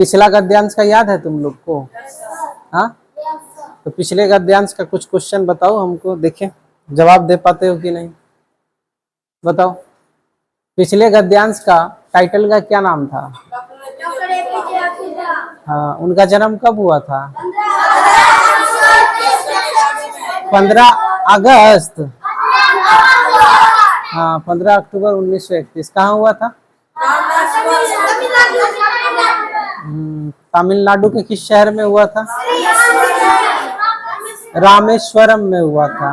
पिछला गद्यांश का याद है तुम लोग को? हाँ, तो पिछले गद्यांश का कुछ क्वेश्चन बताओ हमको, देखें जवाब दे पाते हो कि नहीं। बताओ, पिछले गद्यांश का टाइटल का क्या नाम था? हाँ, उनका जन्म कब हुआ था? 15 अगस्त। हाँ, 15 अक्टूबर 1931। कहाँ हुआ था? तमिलनाडु के किस शहर में हुआ था? रामेश्वरम में हुआ था।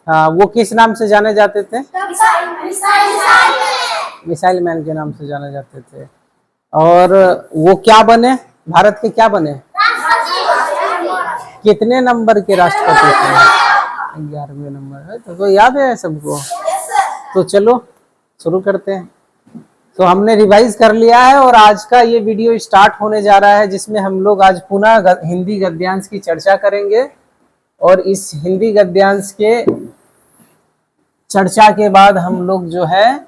हाँ, वो किस नाम से जाने जाते थे? मिसाइल मैन के नाम से जाने जाते थे। और वो क्या बने? भारत के क्या बने? कितने नंबर के राष्ट्रपति थे? 11वें नंबर है। तो याद है सबको? तो चलो शुरू करते हैं। तो हमने रिवाइज कर लिया है और आज का ये वीडियो स्टार्ट होने जा रहा है, जिसमें हम लोग आज पुनः हिंदी गद्यांश की चर्चा करेंगे। और इस हिंदी गद्यांश के चर्चा के बाद हम लोग जो है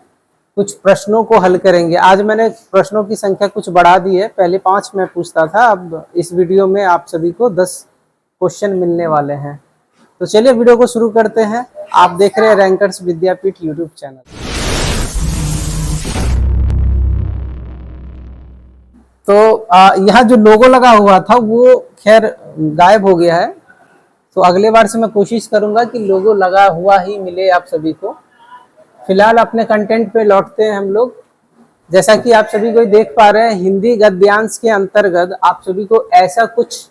कुछ प्रश्नों को हल करेंगे। आज मैंने प्रश्नों की संख्या कुछ बढ़ा दी है, पहले 5 मैं पूछता था, अब इस वीडियो में आप सभी को 10 क्वेश्चन मिलने वाले हैं। तो चलिए वीडियो को शुरू करते हैं। आप देख रहे हैं रैंकर्स विद्यापीठ यूट्यूब चैनल। तो यहाँ जो लोगो लगा हुआ था वो खैर गायब हो गया है, तो अगले बार से मैं कोशिश करूंगा कि लोगो लगा हुआ ही मिले आप सभी को। फिलहाल अपने कंटेंट पे लौटते हैं हम लोग। जैसा कि आप सभी को देख पा रहे हैं, हिंदी गद्यांश के अंतर्गत आप सभी को ऐसा कुछ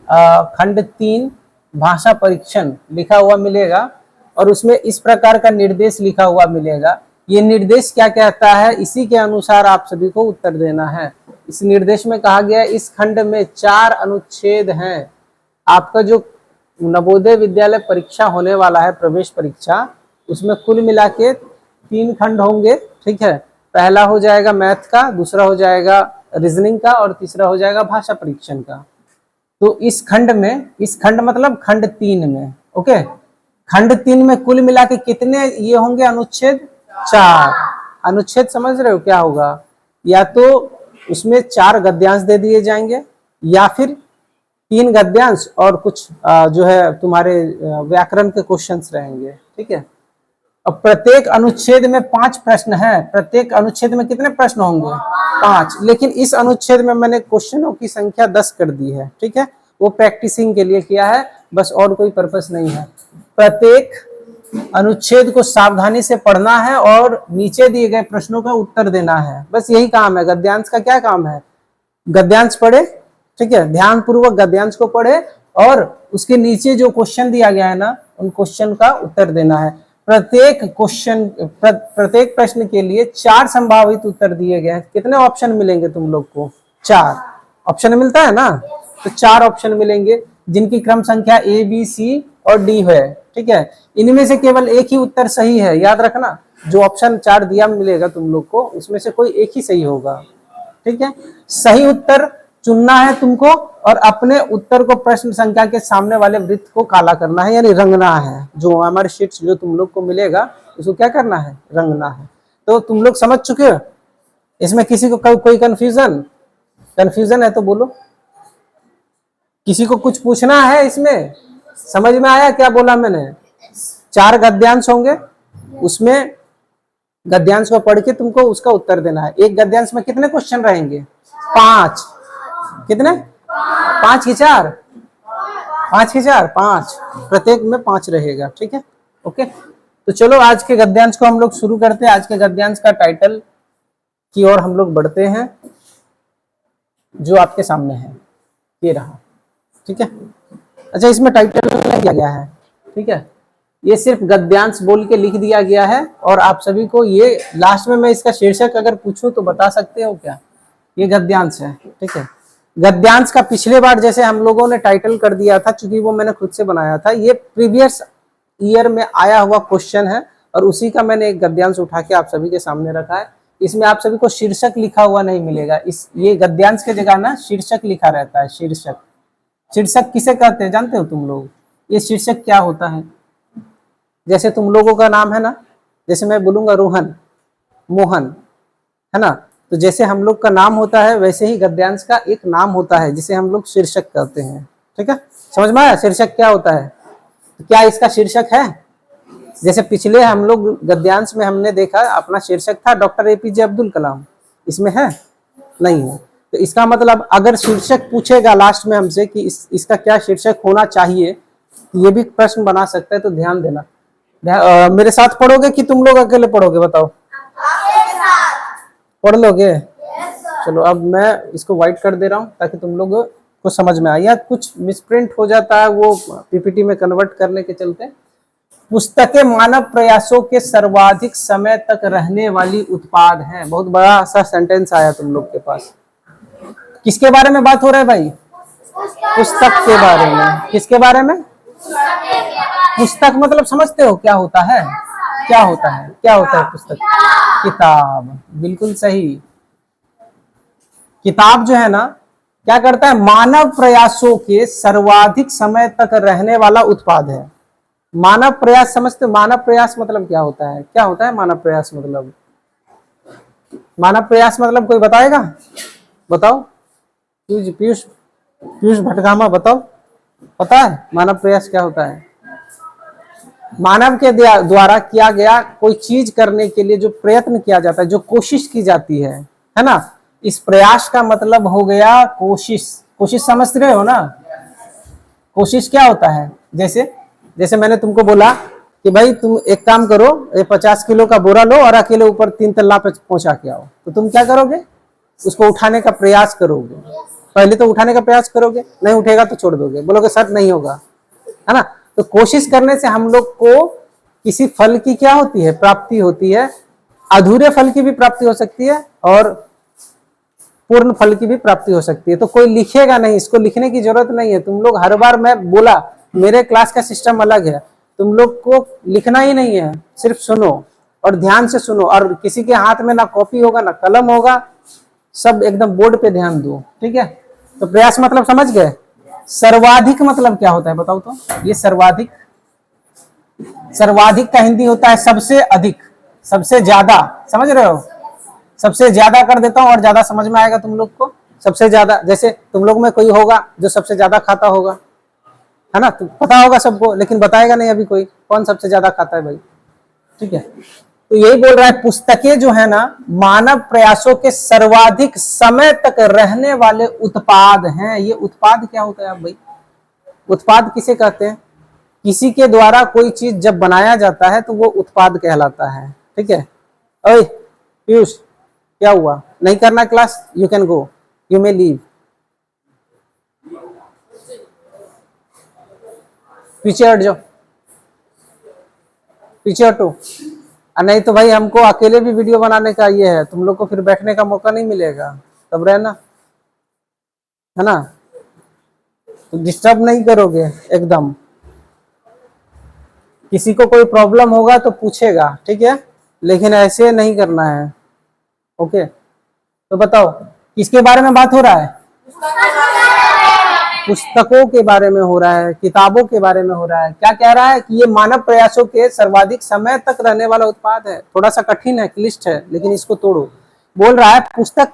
खंड 3 भाषा परीक्षण लिखा हुआ मिलेगा और उसमें इस प्रकार का निर्देश लिखा हुआ मिलेगा। ये निर्देश क्या कहता है, इसी के अनुसार आप सभी को उत्तर देना है। इस निर्देश में कहा गया इस खंड में 4 अनुच्छेद हैं। आपका जो नवोदय विद्यालय परीक्षा होने वाला है, प्रवेश परीक्षा, उसमें कुल मिला के 3 खंड होंगे। ठीक है, पहला हो जाएगा मैथ का, दूसरा हो जाएगा रीजनिंग का और तीसरा हो जाएगा भाषा परीक्षण का। तो इस खंड में, इस खंड मतलब खंड 3 में, ओके, खंड 3 में कुल मिला के कितने ये होंगे अनुच्छेद? 4 अनुच्छेद। समझ रहे हो क्या होगा? या तो उसमें 4 गद्यांश दे दिए जाएंगे या फिर 3 गद्यांश और कुछ जो है तुम्हारे व्याकरण के क्वेश्चंस रहेंगे। ठीक है, अब प्रत्येक अनुच्छेद में 5 प्रश्न है। प्रत्येक अनुच्छेद में कितने प्रश्न होंगे? 5। लेकिन इस अनुच्छेद में मैंने क्वेश्चनों की संख्या 10 कर दी है। ठीक है, वो प्रैक्टिसिंग के लिए किया है बस, और कोई पर्पस नहीं है। प्रत्येक अनुच्छेद को सावधानी से पढ़ना है और नीचे दिए गए प्रश्नों का उत्तर देना है, बस यही काम है। गद्यांश का क्या काम है? गद्यांश पढ़े, ठीक है, ध्यान पूर्वक गद्यांश को पढ़े और उसके नीचे जो क्वेश्चन दिया गया है ना, उन क्वेश्चन का उत्तर देना है। प्रत्येक क्वेश्चन, प्रत्येक प्रश्न के लिए 4 संभावित उत्तर दिए गए हैं। कितने ऑप्शन मिलेंगे तुम लोग को? 4 ऑप्शन मिलता है ना, तो 4 ऑप्शन मिलेंगे जिनकी क्रम संख्या A, B, C और D है। ठीक है, इनमें से केवल एक ही उत्तर सही है, याद रखना। जो ऑप्शन 4 दिया मिलेगा तुम लोग को, उसमें से कोई एक ही सही होगा। ठीक है, सही उत्तर चुनना है तुमको और अपने उत्तर को प्रश्न संख्या के सामने वाले वृत्त को काला करना है, यानी रंगना है। जो हमारे शीट्स जो तुम लोग को मिलेगा उसको क्या करना है? रंगना है। तो तुम लोग समझ चुके हो? इसमें किसी को कोई कंफ्यूजन है तो बोलो। किसी को कुछ पूछना है इसमें? समझ में आया क्या बोला मैंने? 4 गद्यांश होंगे, उसमें गद्यांश को पढ़ के तुमको उसका उत्तर देना है। एक गद्यांश में कितने क्वेश्चन रहेंगे? 5। कितने? 5 की 4? 5 की 4? 5। प्रत्येक में 5 रहेगा। ठीक है, ओके। तो चलो आज के गद्यांश को हम लोग शुरू करते हैं। आज के गद्यांश का टाइटल की ओर हम लोग बढ़ते हैं, जो आपके सामने है, ये रहा। ठीक है, अच्छा, इसमें टाइटल नहीं दिया गया है। ठीक है, ये सिर्फ गद्यांश बोल के लिख दिया गया है और आप सभी को ये लास्ट में मैं इसका शीर्षक अगर पूछूं तो बता सकते हो क्या? ये गद्यांश है। ठीक है, गद्यांश का पिछले बार जैसे हम लोगों ने टाइटल कर दिया था, चूंकि वो मैंने खुद से बनाया था, ये प्रीवियस ईयर में आया हुआ क्वेश्चन है और उसी का मैंने एक गद्यांश उठा के आप सभी के सामने रखा है। इसमें आप सभी को शीर्षक लिखा हुआ नहीं मिलेगा। ये गद्यांश के जगह ना शीर्षक लिखा रहता है। शीर्षक, शीर्षक किसे कहते हैं जानते हो तुम लोग? ये शीर्षक क्या होता है? जैसे तुम लोगों का नाम है ना, जैसे मैं बोलूंगा रोहन, मोहन, है ना, तो जैसे हम लोग का नाम होता है वैसे ही गद्यांश का एक नाम होता है जिसे हम लोग शीर्षक कहते हैं। ठीक है, समझ में आया शीर्षक क्या होता है? तो क्या इसका शीर्षक है? जैसे पिछले हम लोग गद्यांश में हमने देखा अपना शीर्षक था डॉक्टर एपीजे अब्दुल कलाम, इसमें है नहीं है। तो इसका मतलब अगर शीर्षक पूछेगा लास्ट में हमसे कि इसका क्या शीर्षक होना चाहिए, ये भी प्रश्न बना सकता है, तो ध्यान देना। मेरे साथ पढ़ोगे कि तुम लोग अकेले पढ़ोगे बताओ? पढ़ लोगे? चलो अब मैं इसको व्हाइट कर दे रहा हूँ ताकि तुम लोग को समझ में आए, या कुछ मिसप्रिंट हो जाता है वो पीपीटी में कन्वर्ट करने के चलते। पुस्तकें मानव प्रयासों के सर्वाधिक समय तक रहने वाली उत्पाद हैं। बहुत बड़ा सा सेंटेंस आया तुम लोग के पास। किसके बारे में बात हो रहा है भाई? पुस्तक के बारे में। किसके बारे में? पुस्तक मतलब समझते हो क्या होता है? क्या होता है? क्या होता है पुस्तक? किताब, बिल्कुल सही। किताब जो है ना क्या करता है? मानव प्रयासों के सर्वाधिक समय तक रहने वाला उत्पाद है। मानव प्रयास समझते हो? मानव प्रयास मतलब क्या होता है? क्या होता है मानव प्रयास मतलब? मानव प्रयास मतलब कोई बताएगा? बताओ पीयूष, पीयूष भटगामा बताओ, पता है मानव प्रयास क्या होता है? मानव के द्वारा किया गया कोई चीज करने के लिए जो प्रयत्न किया जाता है, जो कोशिश की जाती है ना? इस प्रयास का मतलब हो गया कोशिश। कोशिश समझ रहे हो ना? कोशिश क्या होता है? जैसे मैंने तुमको बोला कि भाई तुम एक काम करो, ये 50 किलो का बोरा लो और अकेले ऊपर 3 तल्ला पे पहुंचा के आओ, तो तुम क्या करोगे? उसको उठाने का प्रयास करोगे। पहले तो उठाने का प्रयास करोगे, नहीं उठेगा तो छोड़ दोगे, बोलोगे सर नहीं होगा, है ना? तो कोशिश करने से हम लोग को किसी फल की क्या होती है? प्राप्ति होती है। अधूरे फल की भी प्राप्ति हो सकती है और पूर्ण फल की भी प्राप्ति हो सकती है। तो कोई लिखेगा नहीं, इसको लिखने की जरूरत नहीं है। तुम लोग हर बार मैं बोला मेरे क्लास का सिस्टम अलग है, तुम लोग को लिखना ही नहीं है, सिर्फ सुनो और ध्यान से सुनो। और किसी के हाथ में ना कॉपी होगा ना कलम होगा, सब एकदम बोर्ड पे ध्यान दो। ठीक है, तो प्रयास मतलब समझ गए? सर्वाधिक मतलब क्या होता है बताओ तो? ये सर्वाधिक, सर्वाधिक का हिंदी होता है सबसे अधिक, सबसे ज्यादा। समझ रहे हो? सबसे ज्यादा कर देता हूं और ज्यादा समझ में आएगा तुम लोग को। सबसे ज्यादा, जैसे तुम लोग में कोई होगा जो सबसे ज्यादा खाता होगा, है ना? तो पता होगा सबको, लेकिन बताएगा नहीं अभी कोई कौन सबसे ज्यादा खाता है भाई। ठीक है, तो यही बोल रहा है पुस्तकें जो है ना मानव प्रयासों के सर्वाधिक समय तक रहने वाले उत्पाद हैं। ये उत्पाद क्या होता है भाई? उत्पाद किसे कहते हैं? किसी के द्वारा कोई चीज जब बनाया जाता है तो वो उत्पाद कहलाता है। ठीक है। ओए पीयूष, क्या हुआ? नहीं करना class? You can go, you may leave. पीछे हट जाओ, पीछे हटो। नहीं तो भाई हमको अकेले भी वीडियो बनाने का ये है, तुम लोग को फिर बैठने का मौका नहीं मिलेगा, तब रहना, है ना? तो डिस्टर्ब नहीं करोगे एकदम। किसी को कोई प्रॉब्लम होगा तो पूछेगा, ठीक है, लेकिन ऐसे नहीं करना है। ओके, तो बताओ किसके बारे में बात हो रहा है? पुस्तकों के बारे में हो रहा है, किताबों के बारे में हो रहा है। क्या कह रहा है कि ये मानव प्रयासों के सर्वाधिक समय तक रहने वाला उत्पाद है। थोड़ा सा कठिन है, क्लिष्ट है, लेकिन इसको तोड़ो। बोल रहा है पुस्तक,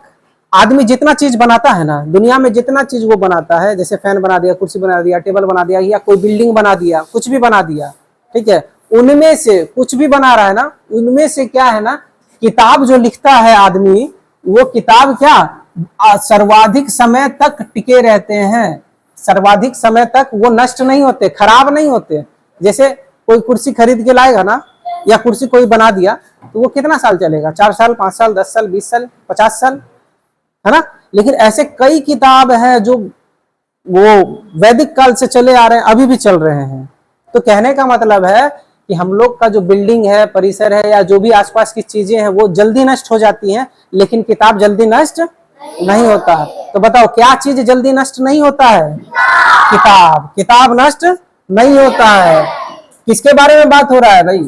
आदमी जितना चीज बनाता है ना दुनिया में, जितना चीज वो बनाता है, जैसे फैन बना दिया, कुर्सी बना दिया, टेबल बना दिया, या कोई बिल्डिंग बना दिया, कुछ भी बना दिया, ठीक है, उनमें से कुछ भी बना रहा है ना, उनमें से क्या है ना, किताब जो लिखता है आदमी, वो किताब क्या सर्वाधिक समय तक टिके रहते हैं। सर्वाधिक समय तक वो नष्ट नहीं होते, खराब नहीं होते। जैसे कोई कुर्सी खरीद के लाएगा ना, या कुर्सी कोई बना दिया, तो वो कितना साल चलेगा? 4 साल, 5 साल, 10 साल, 20 साल, 50 साल, है ना? लेकिन ऐसे कई किताब हैं जो वो वैदिक काल से चले आ रहे हैं, अभी भी चल रहे हैं। तो कहने का मतलब है कि हम लोग का जो बिल्डिंग है, परिसर है, या जो भी आसपास की चीजें हैं, वो जल्दी नष्ट हो जाती हैं, लेकिन किताब जल्दी नष्ट नहीं होता है। तो बताओ क्या चीज जल्दी नष्ट नहीं होता है? किताब। किताब नष्ट नहीं होता है। किसके बारे में बात हो रहा है भाई?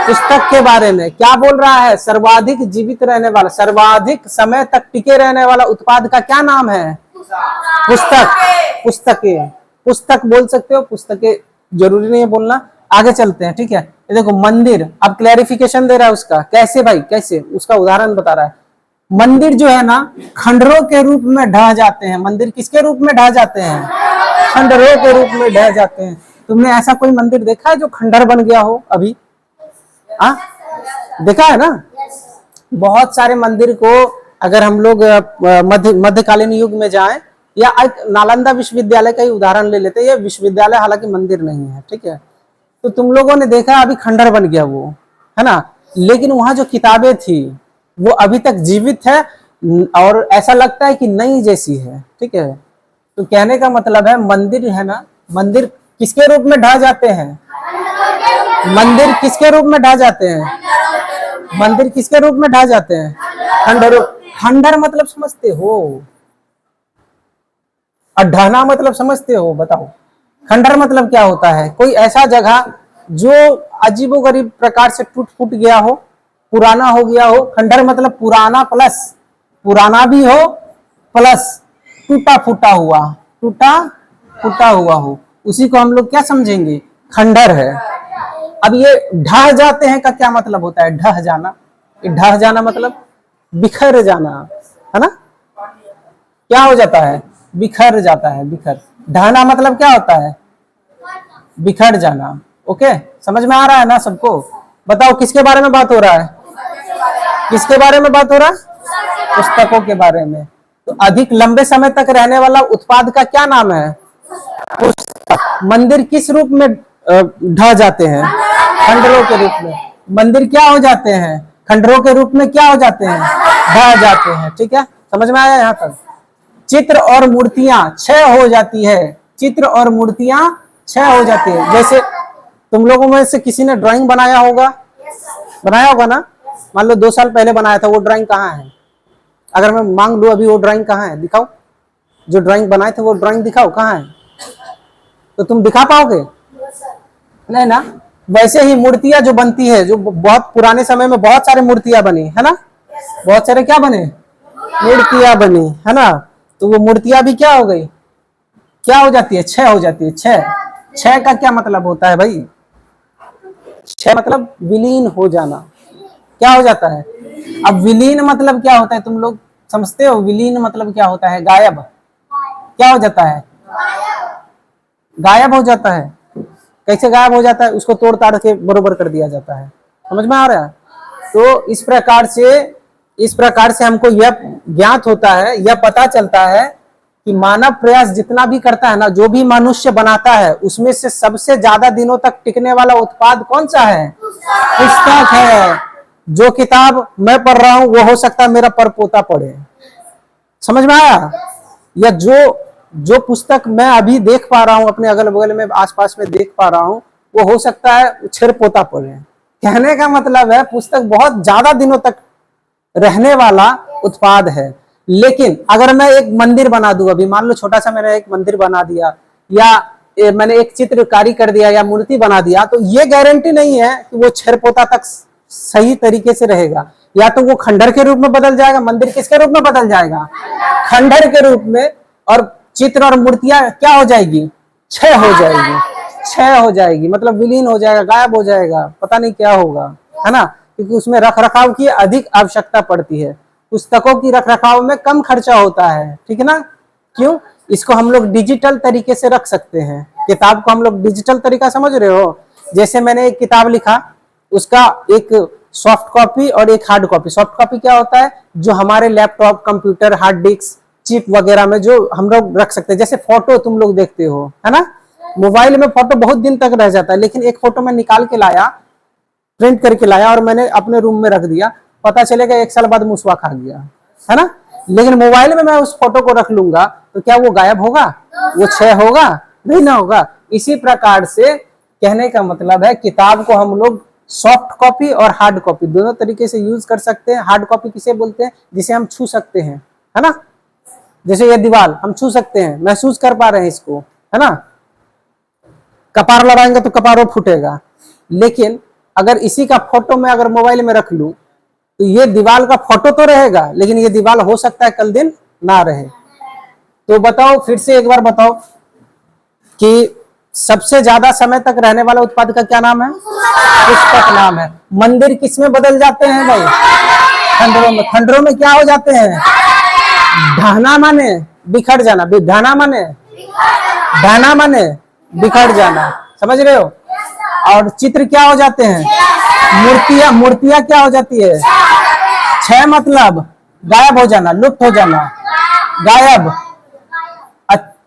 पुस्तक के बारे में। क्या बोल रहा है? सर्वाधिक जीवित रहने वाला, सर्वाधिक समय तक टिके रहने वाला उत्पाद का क्या नाम है? पुस्तक। पुस्तकें, पुस्तक बोल सकते हो, पुस्तकें जरूरी नहीं है बोलना। आगे चलते हैं, ठीक है। ये देखो मंदिर, अब क्लैरिफिकेशन दे रहा है उसका। कैसे भाई? कैसे? उसका उदाहरण बता रहा है। मंदिर जो है ना खंडरों के रूप में ढह जाते हैं। मंदिर किसके रूप में ढह जाते हैं? खंडरों के रूप में ढह जाते हैं। तुमने ऐसा कोई मंदिर देखा है जो खंडर बन गया हो अभी? हाँ, देखा है ना? बहुत सारे मंदिर को अगर हम लोग मध्यकालीन युग में जाएं, या एक नालंदा विश्वविद्यालय का ही उदाहरण ले लेते हैं। ये विश्वविद्यालय हालांकि मंदिर नहीं है, ठीक है, तो तुम लोगों ने देखा अभी खंडर बन गया वो, है ना, लेकिन वहां जो किताबें थी वो अभी तक जीवित है और ऐसा लगता है कि नई जैसी है, ठीक है। तो कहने का मतलब है मंदिर है ना, मंदिर किसके रूप में ढह जाते हैं? मंदिर किसके रूप में ढह जाते हैं? मंदिर किसके रूप में ढह जाते हैं? खंडर। खंडर मतलब समझते हो? और ढहना मतलब समझते हो? बताओ खंडर मतलब क्या होता है? कोई ऐसा जगह जो अजीबोगरीब प्रकार से टूट फूट गया हो, पुराना हो गया हो। खंडर मतलब पुराना प्लस, पुराना भी हो प्लस टूटा फूटा हुआ, टूटा फूटा हुआ हो, उसी को हम लोग क्या समझेंगे? खंडर है। अब ये ढह जाते हैं का क्या मतलब होता है? ढह जाना। ढह जाना मतलब बिखर जाना, है ना? क्या हो जाता है? बिखर जाता है। बिखर। ढहना मतलब क्या होता है? बिखर जाना। ओके, समझ में आ रहा है ना सबको? बताओ किसके बारे में बात हो रहा है? किसके बारे में बात हो रहा है? पुस्तकों के बारे में। तो अधिक लंबे समय तक रहने वाला उत्पाद का क्या नाम है? पुस्तक। मंदिर किस रूप में ढह जाते हैं? खंडरों के रूप में। मंदिर क्या हो जाते हैं? खंडरों के रूप में क्या हो जाते हैं? ढह जाते हैं। ठीक है, समझ में आया यहाँ तक? चित्र और मूर्तियां क्षय हो जाती है। चित्र और मूर्तियां क्षय हो जाती है। जैसे तुम लोगों में से किसी ने ड्राइंग बनाया होगा, बनाया होगा ना? मान लो 2 साल पहले बनाया था, वो ड्राइंग कहाँ है? अगर मैं मांग लू अभी वो ड्राइंग कहाँ है? दिखाओ, जो ड्राइंग बनाए थे वो ड्राइंग दिखाओ, कहाँ है? तो तुम दिखा पाओगे? नहीं ना। वैसे ही मूर्तियां जो बनती है, जो बहुत पुराने समय में बहुत सारे मूर्तियां बनी, है ना? बहुत सारे क्या बने? मूर्तियां बनी, है ना? तो वो मूर्तियां भी क्या हो गई? क्या हो जाती है? क्षय हो जाती है। क्षय। क्षय का क्या मतलब होता है भाई? क्षय मतलब विलीन हो जाना। क्या हो जाता है? अब विलीन मतलब क्या होता है? तुम लोग समझते हो विलीन मतलब क्या होता है? गायब। क्या हो जाता है? गायब हो जाता है। कैसे गायब हो जाता है? उसको तोड़ ताड़ के बरोबर कर दिया जाता है। समझ में आ रहा है? तो इस प्रकार से हमको यह ज्ञात होता है, यह पता चलता है कि मानव प्रयास जितना भी करता है ना, जो भी मनुष्य बनाता है, उसमें से सबसे ज्यादा दिनों तक टिकने वाला उत्पाद कौन सा है? पुस्तक है। जो किताब मैं पढ़ रहा हूं वो हो सकता है मेरा परपोता पढ़े। समझ में आया? या जो पुस्तक मैं अभी देख पा रहा हूं, अपने अगल बगल में आसपास में देख पा रहा हूं, वो हो सकता है छेर पोता पढ़े। कहने का मतलब है पुस्तक बहुत ज्यादा दिनों तक रहने वाला उत्पाद है। लेकिन अगर मैं एक मंदिर बना दूं, अभी मान लो छोटा सा मैंने एक मंदिर बना दिया, या मैंने एक चित्रकारी कर दिया या मूर्ति बना दिया, तो ये गारंटी नहीं है कि वो छेर पोता तक सही तरीके से रहेगा। या तो वो खंडर के रूप में बदल जाएगा। मंदिर किसके रूप में बदल जाएगा? खंडर के रूप में। और चित्र और मूर्तियां क्या हो जाएगी? क्षय हो जाएगी। क्षय हो जाएगी मतलब विलीन हो जाएगा, गायब हो जाएगा, पता नहीं क्या होगा, है ना? क्योंकि उसमें रख रखाव की अधिक आवश्यकता पड़ती है। पुस्तकों की रख रखाव में कम खर्चा होता है, ठीक है ना? क्यों? इसको हम लोग डिजिटल तरीके से रख सकते हैं। किताब को हम लोग डिजिटल तरीका समझ रहे हो? जैसे मैंने एक किताब लिखा, उसका एक सॉफ्ट कॉपी और एक हार्ड कॉपी। सॉफ्ट कॉपी क्या होता है? जो हमारे laptop, computer, hard disk, chip वगैरह में जो हम लोग रख सकते हैं। जैसे फोटो तुम लोग देखते हो, है ना? मोबाइल में फोटो बहुत दिन तक रह जाता है, लेकिन एक फोटो में निकाल के लाया, प्रिंट करके लाया और मैंने अपने रूम में रख दिया, पता चलेगा 1 साल बाद मुसवा खा गया, है ना? लेकिन मोबाइल में मैं उस फोटो को रख लूंगा तो क्या वो गायब होगा? वो क्षय होगा? नहीं ना होगा। इसी प्रकार से कहने का मतलब है किताब को हम लोग सॉफ्ट कॉपी और हार्ड कॉपी दोनों तरीके से यूज कर सकते हैं। हार्ड कॉपी किसे बोलते हैं? जिसे हम छू सकते हैं, है ना? जैसे ये दीवार हम छू सकते हैं, महसूस कर पा रहे हैं इसको, है ना? कपार लगाएंगे तो कपारों फूटेगा। लेकिन अगर इसी का फोटो मैं अगर मोबाइल में रख लूं तो ये दीवार का फोटो तो रहेगा, लेकिन ये दीवार हो सकता है कल दिन ना रहे। तो बताओ, फिर से एक बार बताओ कि सबसे ज्यादा समय तक रहने वाला उत्पाद का क्या नाम है? पुस्तक नाम है। मंदिर किस में बदल जाते हैं भाई? खंडरों में। खंडरों में क्या हो जाते हैं? ढहना माने बिखर जाना, ढहना माने, ढहना माने बिखर जाना, समझ रहे हो? और चित्र क्या हो जाते हैं? मूर्तियां, मूर्तियां क्या हो जाती है? क्षय मतलब गायब हो जाना, लुप्त हो जाना, गायब,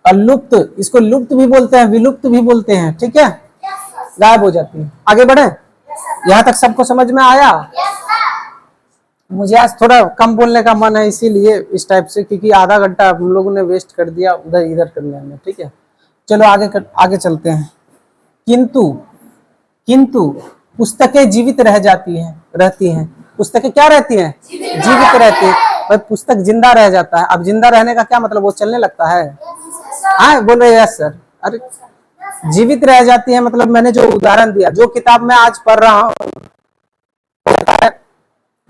लुप्त, इसको लुप्त भी बोलते हैं, विलुप्त भी बोलते हैं, ठीक है? गायब हो जाती है। आगे बढ़े, यहाँ तक सबको समझ में आया? मुझे आज थोड़ा कम बोलने का मन है इसीलिए इस टाइप से, क्योंकि आधा घंटा हम लोगों ने वेस्ट कर दिया उधर इधर करने में, ठीक है? चलो आगे चलते हैं। किंतु पुस्तकें जीवित रह जाती हैं, रहती हैं। पुस्तकें क्या रहती हैं? जीवित रहती है। भाई पुस्तक जिंदा रह जाता है। अब जिंदा रहने का क्या मतलब? वो चलने लगता है? हाँ बोल रहे यस सर। अरे जीवित रह जाती है मतलब मैंने जो उदाहरण दिया, जो किताब मैं आज पढ़ रहा हूँ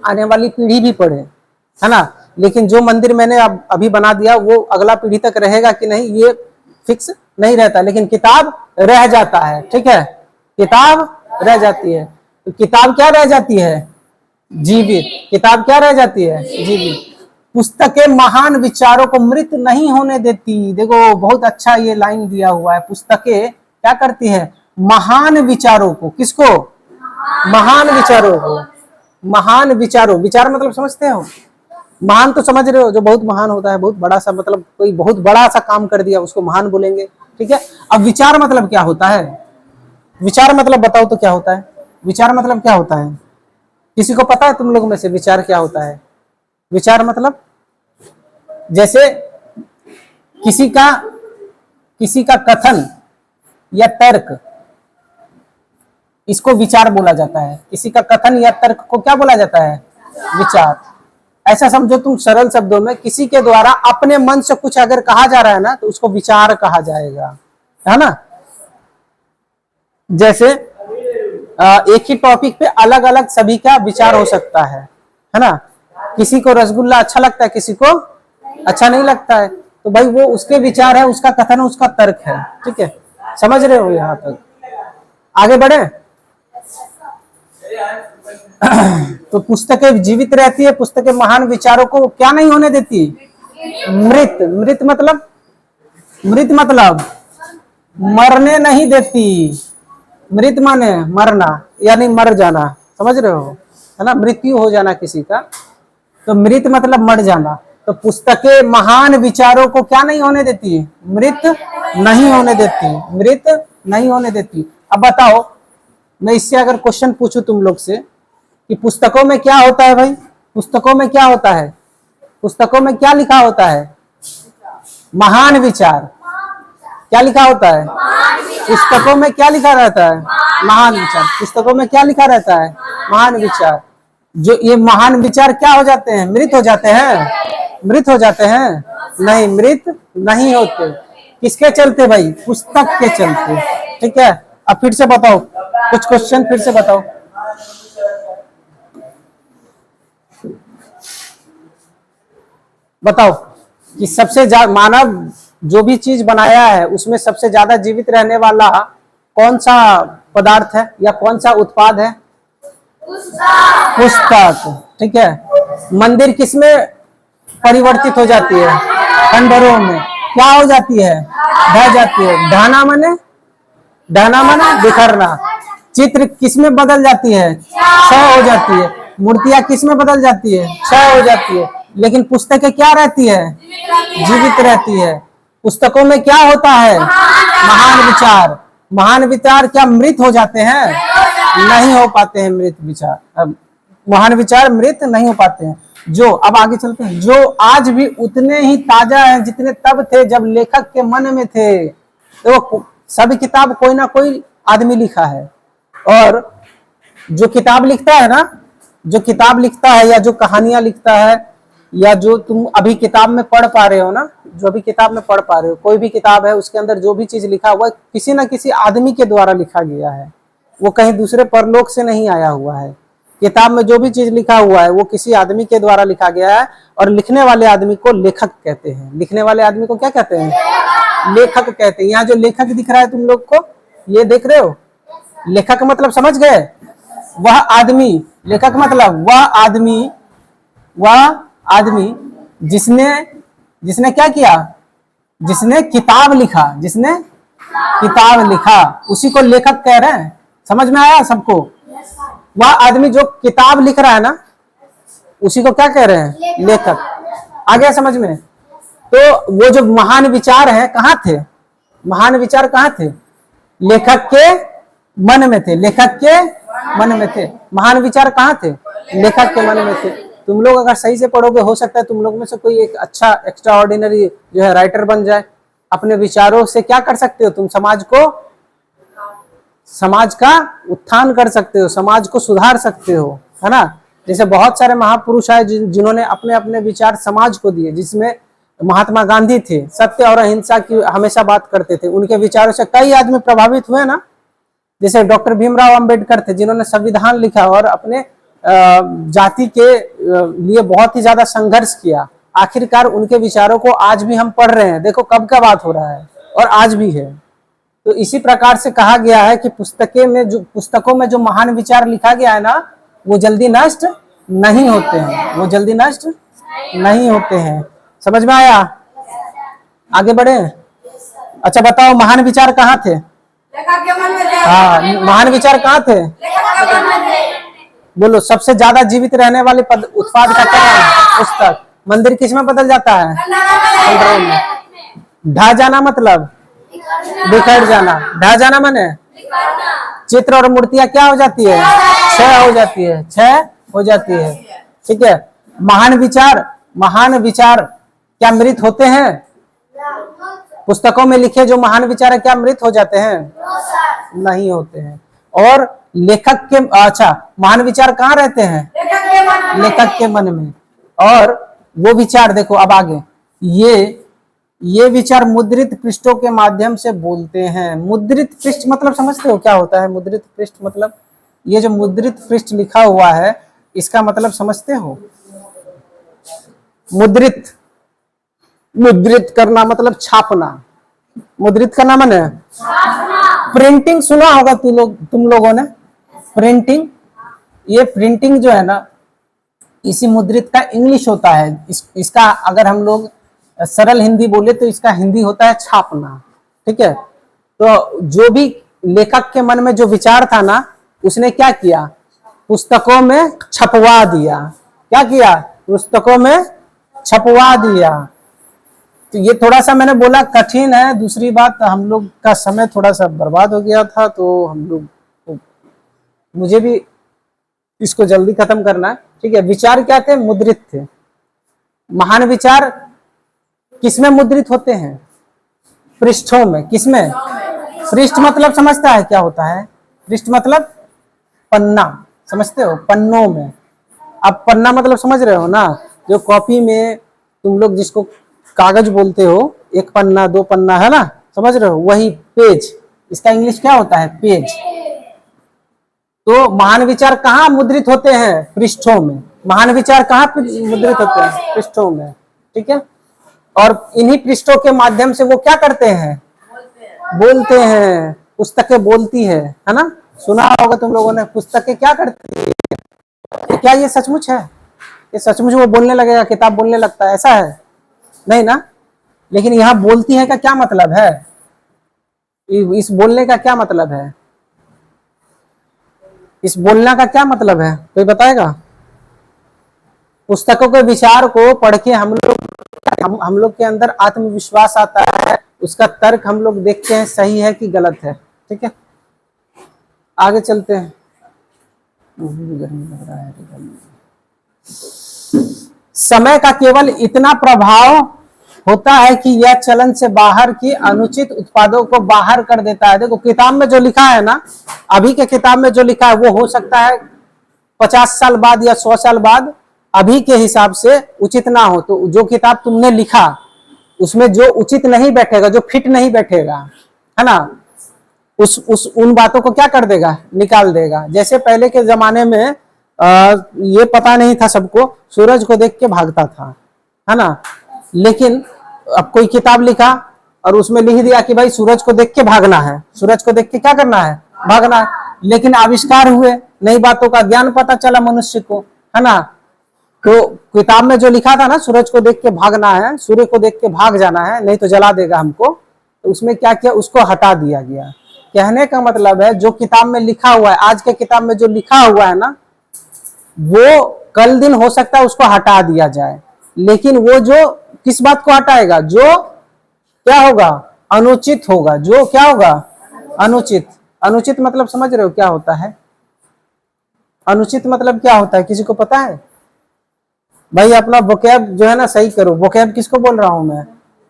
आने वाली पीढ़ी भी पढ़े, है ना? लेकिन जो मंदिर मैंने अभी बना दिया वो अगला पीढ़ी तक रहेगा कि नहीं ये फिक्स नहीं रहता, लेकिन किताब रह जाता है, ठीक है? किताब रह जाती है। तो किताब क्या रह जाती है? जीवित। किताब क्या रह जाती है? जीवित। पुस्तकें महान विचारों को मृत नहीं होने देती। देखो बहुत अच्छा ये लाइन दिया हुआ है। पुस्तकें क्या करती है? महान विचारों को, किसको? महान विचारों को। महान विचारों, विचार मतलब समझते हो? महान तो समझ रहे हो, जो बहुत महान होता है, बहुत बड़ा सा, मतलब कोई बहुत बड़ा सा काम कर दिया उसको महान बोलेंगे, ठीक है? अब विचार मतलब क्या होता है? विचार मतलब बताओ तो क्या होता है? विचार मतलब क्या होता है? किसी को पता है तुम लोगों में से विचार क्या होता है? विचार मतलब जैसे किसी का कथन या तर्क, इसको विचार बोला जाता है। किसी का कथन या तर्क को क्या बोला जाता है? विचार। ऐसा समझो तुम सरल शब्दों में, किसी के द्वारा अपने मन से कुछ अगर कहा जा रहा है ना तो उसको विचार कहा जाएगा, है ना? जैसे एक ही टॉपिक पे अलग अलग सभी का विचार हो सकता है ना? किसी को रसगुल्ला अच्छा लगता है, किसी को अच्छा नहीं लगता है, तो भाई वो उसके विचार है, उसका कथन, उसका तर्क है, ठीक है? समझ रहे हो यहाँ तक? आगे बढ़े। तो पुस्तकें जीवित रहती है, पुस्तकें महान विचारों को क्या नहीं होने देती? मृत। मृत मतलब मरने नहीं देती। मृत माने मरना, यानी मर जाना, समझ रहे हो, है ना? मृत्यु हो जाना किसी का, तो मृत मतलब मर जाना। तो पुस्तकें महान विचारों को क्या नहीं होने देती? मृत नहीं होने देती, मृत नहीं होने देती। अब बताओ, मैं इससे अगर क्वेश्चन पूछूं तुम लोग से कि पुस्तकों में क्या होता है? भाई पुस्तकों में क्या होता है? पुस्तकों में क्या लिखा होता है? महान विचार। क्या लिखा होता है? पुस्तकों में क्या लिखा रहता है? महान विचार। पुस्तकों में क्या लिखा रहता है? महान विचार। जो ये महान विचार क्या हो जाते हैं? मृत हो जाते हैं? मृत हो जाते हैं? नहीं, मृत नहीं होते। किसके चलते भाई? पुस्तक के चलते, ठीक है? अब फिर से बताओ, कुछ क्वेश्चन फिर से बताओ। बताओ कि सबसे ज्यादा मानव जो भी चीज बनाया है उसमें सबसे ज्यादा जीवित रहने वाला कौन सा पदार्थ है या कौन सा उत्पाद है? पुस्तक, ठीक है? मंदिर किसमें परिवर्तित हो जाती है? खंडहरों में। क्या हो जाती है? ढह जाती है। ढहना माने बिखरना। चित्र किसमें बदल जाती है? क्षय हो जाती है। मूर्तियां किसमें बदल जाती है? क्षय हो जाती है। लेकिन पुस्तकें क्या रहती है? जीवित रहती है। पुस्तकों में क्या होता है? महान विचार। महान विचार क्या मृत हो जाते हैं? नहीं हो पाते हैं मृत विचार। महान विचार मृत नहीं हो पाते हैं। जो अब आगे चलते हैं, जो आज भी उतने ही ताजा हैं जितने तब थे जब लेखक के मन में थे। तो सभी किताब कोई ना कोई आदमी लिखा है, और जो किताब लिखता है ना, जो किताब लिखता है या जो कहानियां लिखता है या जो तुम अभी किताब में पढ़ पा रहे हो ना, जो अभी किताब में पढ़ पा रहे हो, कोई भी किताब है उसके अंदर जो भी चीज लिखा हुआ है किसी ना किसी आदमी के द्वारा लिखा गया है। वो कहीं दूसरे परलोक से नहीं आया हुआ है। किताब में जो भी चीज लिखा हुआ है वो किसी आदमी के द्वारा लिखा गया है, और लिखने वाले आदमी को लेखक कहते हैं। लिखने वाले आदमी को क्या कहते हैं? लेखक कहते हैं। यहाँ जो लेखक दिख रहा है तुम लोग को, ये देख रहे हो? लेखक मतलब समझ गए? वह आदमी। लेखक मतलब वह आदमी वह आदमी जिसने जिसने क्या किया, जिसने किताब लिखा, जिसने किताब लिखा, उसी को लेखक कह रहे हैं। समझ में आया सबको? वह आदमी जो किताब लिख रहा है ना, उसी को क्या कह रहे हैं, लेखक। आ गया समझ में? तो वो जो महान विचार है कहाँ थे, महान विचार कहाँ थे, लेखक के मन में थे, लेखक के मन में थे। महान विचार कहाँ थे, लेखक के मन में थे। तुम लोग अगर सही से पढ़ोगे, हो सकता है तुम लोग में से कोई एक अच्छा एक्स्ट्रा ऑर्डिनरी जो है राइटर बन जाए। अपने विचारों से क्या कर सकते हो तुम, समाज का उत्थान कर सकते हो, समाज को सुधार सकते हो, है ना। जैसे बहुत सारे महापुरुष आए जिन्होंने अपने अपने विचार समाज को दिए, जिसमें महात्मा गांधी थे, सत्य और अहिंसा की हमेशा बात करते थे। उनके विचारों से कई आदमी प्रभावित हुए ना। जैसे डॉक्टर भीमराव अंबेडकर थे, जिन्होंने संविधान लिखा और अपने जाति के लिए बहुत ही ज्यादा संघर्ष किया। आखिरकार उनके विचारों को आज भी हम पढ़ रहे हैं। देखो कब का बात हो रहा है, और आज भी है। तो इसी प्रकार से कहा गया है कि पुस्तकों में जो महान विचार लिखा गया है ना, वो जल्दी नष्ट नहीं होते हैं, वो जल्दी नष्ट नहीं होते हैं। समझ में आया? आगे बढ़े। अच्छा बताओ, महान विचार कहाँ थे? हाँ, महान विचार कहाँ थे? बोलो, सबसे ज्यादा जीवित रहने वाले उत्पाद का क्या है? पुस्तक। मंदिर किस में बदल जाता है? खंडरों में। ढह जाना मतलब बिखर जाना। ढह जाना माने चित्र और मूर्तियां क्या हो जाती है? क्षय हो जाती है, क्षय हो जाती है। ठीक है। महान विचार क्या मृत होते हैं? पुस्तकों में लिखे जो महान विचार है क्या मृत हो जाते हैं? नहीं होते हैं। और लेखक के, अच्छा, महान विचार कहाँ रहते हैं? लेखक के मन में। और वो विचार देखो अब आगे, ये विचार मुद्रित पृष्ठों के माध्यम से बोलते हैं। मुद्रित पृष्ठ मतलब समझते हो क्या होता है? मुद्रित पृष्ठ मतलब, ये जो मुद्रित पृष्ठ लिखा हुआ है, इसका मतलब समझते हो? मुद्रित करना मतलब छापना। मुद्रित करना माने प्रिंटिंग। सुना होगा तुम लोगों ने प्रिंटिंग। ये प्रिंटिंग जो है ना, इसी मुद्रित का इंग्लिश होता है। इसका अगर हम लोग सरल हिंदी बोले तो इसका हिंदी होता है छापना। ठीक है। तो जो भी लेखक के मन में जो विचार था ना, उसने क्या किया? पुस्तकों में छपवा दिया। क्या किया? पुस्तकों में छपवा दिया। तो ये थोड़ा सा मैंने बोला कठिन है। दूसरी बात, हम लोग का समय थोड़ा सा बर्बाद हो गया था, तो मुझे भी इसको जल्दी खत्म करना है। ठीक है। विचार क्या थे? मुद्रित थे। महान विचार किसमें मुद्रित होते हैं? पृष्ठों में। किसमें? पृष्ठ मतलब समझता है क्या होता है? पृष्ठ मतलब पन्ना। समझते हो? पन्नों में। अब पन्ना मतलब समझ रहे हो ना, जो कॉपी में तुम लोग जिसको कागज बोलते हो, एक पन्ना, दो पन्ना, है ना, समझ रहे हो? वही पेज। इसका इंग्लिश क्या होता है? पेज। तो महान विचार कहाँ मुद्रित होते हैं? पृष्ठों में। महान विचार कहाँ मुद्रित होते हैं? पृष्ठों में। ठीक है। और इन्हीं पृष्ठों के माध्यम से वो क्या करते हैं? बोलते हैं। पुस्तकें बोलती है ना। सुना होगा तुम लोगों ने, पुस्तकें क्या करती है? क्या ये सचमुच है? ये सचमुच वो बोलने लगेगा, किताब बोलने लगता है, ऐसा है? नहीं ना। लेकिन यहाँ बोलती है का क्या मतलब है? इस बोलने का क्या मतलब है? इस बोलना का क्या मतलब है? कोई बताएगा? पुस्तकों के विचार को पढ़ के हम लोग के अंदर आत्मविश्वास आता है। उसका तर्क हम लोग देखते हैं सही है कि गलत है। ठीक है। आगे चलते हैं। गर्मी लग रहा है। समय का केवल इतना प्रभाव होता है कि यह चलन से बाहर की अनुचित उत्पादों को बाहर कर देता है। देखो किताब में जो लिखा है ना, अभी के किताब में जो लिखा है वो हो सकता है 50 साल बाद या 100 साल बाद अभी के हिसाब से उचित ना हो। तो जो किताब तुमने लिखा उसमें जो उचित नहीं बैठेगा, जो फिट नहीं बैठेगा, है ना, उन बातों को क्या कर देगा? निकाल देगा। जैसे पहले के जमाने में ये पता नहीं था सबको, सूरज को देख के भागता था, है ना। लेकिन अब कोई किताब लिखा और उसमें लिख दिया कि भाई सूरज को देख के भागना है। सूरज को देख के क्या करना है? भागना है। लेकिन आविष्कार हुए, नई बातों का ज्ञान पता चला मनुष्य को, है ना। तो किताब में जो लिखा था ना, सूरज को देख के भागना है, सूर्य को देख के भाग जाना है, नहीं तो जला देगा हमको, तो उसमें क्या किया, उसको हटा दिया गया। कहने का मतलब है जो किताब में लिखा हुआ है, आज के किताब में जो लिखा हुआ है ना, वो कल दिन हो सकता है उसको हटा दिया जाए, लेकिन वो जो किस बात को हटाएगा, जो क्या होगा, अनुचित होगा, जो क्या होगा, अनुचित। अनुचित मतलब समझ रहे हो क्या होता है? अनुचित मतलब क्या होता है, किसी को पता है? भाई अपना वोकैब जो है ना सही करो। वोकैब किसको बोल रहा हूं मैं?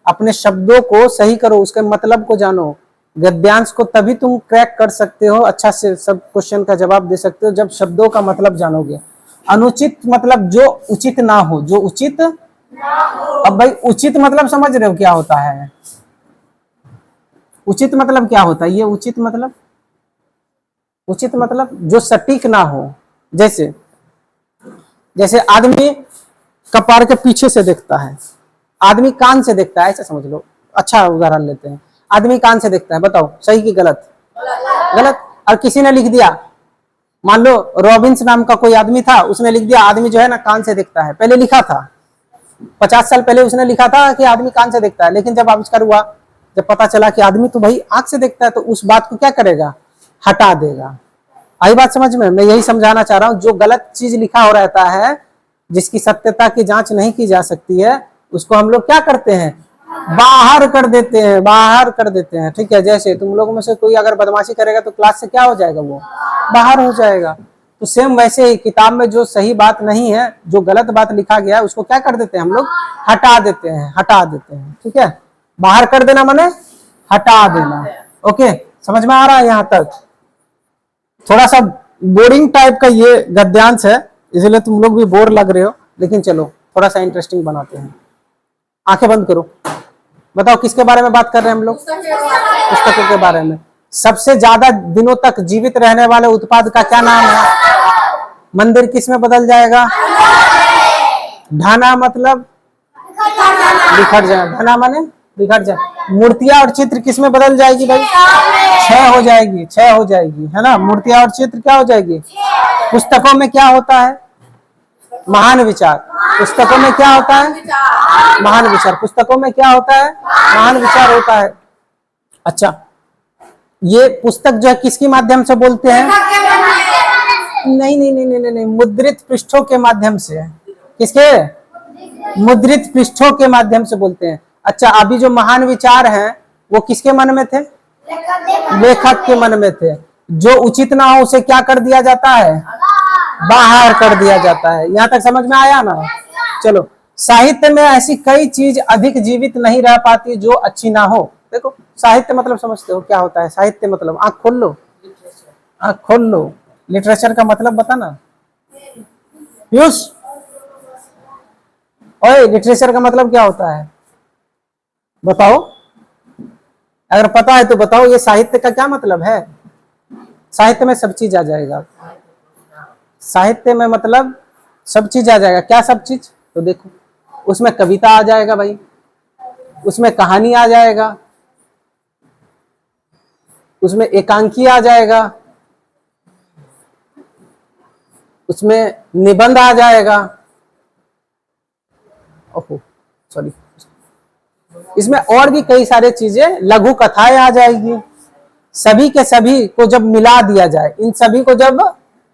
अपने शब्दों को सही करो, उसके मतलब को जानो। गद्यांश को तभी तुम क्रैक कर सकते हो, अच्छा से सब क्वेश्चन का जवाब दे सकते हो, जब शब्दों का मतलब जानोगे। अनुचित मतलब जो उचित ना हो, जो उचित ना हो। अब भाई उचित मतलब समझ रहे हो क्या होता है? उचित मतलब क्या होता है? ये उचित मतलब, उचित मतलब जो सटीक ना हो। जैसे जैसे आदमी कपार के पीछे से देखता है, आदमी कान से देखता है, ऐसा समझ लो। अच्छा उदाहरण लेते हैं, आदमी कान से देखता है, बताओ सही कि गलत? गलत। और किसी ने लिख दिया, मान लो रॉबिन्स नाम का कोई आदमी था, उसने लिख दिया आदमी जो है ना कान से देखता है। पहले लिखा था, 50 साल पहले उसने लिखा था कि आदमी कान से देखता है, लेकिन जब आविष्कार हुआ, जब पता चला कि आदमी तो भाई आंख से देखता है, तो उस बात को क्या करेगा, हटा देगा। आई बात समझ में? मैं यही समझाना चाह रहा हूं, जो गलत चीज लिखा हो रहता है, जिसकी सत्यता की जांच नहीं की जा सकती है, उसको हम लोग क्या करते हैं, बाहर कर देते हैं, बाहर कर देते हैं। ठीक है, जैसे तुम लोगों में से कोई अगर बदमाशी करेगा तो क्लास से क्या हो जाएगा, वो बाहर हो जाएगा। तो सेम वैसे ही किताब में जो सही बात नहीं है, जो गलत बात लिखा गया है, उसको क्या कर देते हैं हम लोग, हटा देते हैं, हटा देते हैं। ठीक है, बाहर कर देना माने हटा देना। ओके, समझ में आ रहा है यहाँ तक? थोड़ा सा बोरिंग टाइप का ये गद्यांश है, इसलिए तुम लोग भी बोर लग रहे हो, लेकिन चलो थोड़ा सा इंटरेस्टिंग बनाते हैं। आंखें बंद करो, बताओ किसके बारे में बात कर रहे हैं हम लोग? पुस्तकों के बारे में। सबसे ज्यादा दिनों तक जीवित रहने वाले उत्पाद का क्या नाम है? मंदिर किस में बदल जाएगा? ढाना मतलब बिखर जाए, ढाना माने बिखर जाए। मूर्तियां और चित्र किस में बदल जाएगी भाई? क्षय हो जाएगी, क्षय हो जाएगी, है ना। मूर्तियां और चित्र क्या हो जाएगी? पुस्तकों में क्या होता है? महान विचार। पुस्तकों में क्या होता है? महान विचार। पुस्तकों में क्या होता है? महान विचार होता है। अच्छा, ये पुस्तक जो है किसके माध्यम से बोलते हैं? नहीं नहीं नहीं नहीं नहीं, मुद्रित पृष्ठों के माध्यम से। किसके? मुद्रित पृष्ठों के माध्यम से बोलते हैं। अच्छा, अभी जो महान विचार हैं वो किसके मन में थे? लेखक के मन में थे। जो उचित ना हो उसे क्या कर दिया जाता है? बाहर कर दिया जाता है। यहां तक समझ में आया ना? चलो, साहित्य में ऐसी कई चीज अधिक जीवित नहीं रह पाती जो अच्छी ना हो। देखो साहित्य मतलब समझते हो क्या होता है? साहित्य मतलब, आंख खोल लो, आंख खोल लो। लिटरेचर का मतलब बताना पीयूष। ओए, लिटरेचर का मतलब क्या होता है बताओ? अगर पता है तो बताओ, ये साहित्य का क्या मतलब है? साहित्य में सब चीज आ जाएगा। साहित्य में मतलब सब चीज आ जाएगा। क्या सब चीज? तो देखो, उसमें कविता आ जाएगा भाई, उसमें कहानी आ जाएगा, उसमें एकांकी आ जाएगा, उसमें निबंध आ जाएगा, ओहो सॉरी, इसमें और भी कई सारे चीजें, लघु कथाएं आ जाएगी। सभी के सभी को जब मिला दिया जाए, इन सभी को जब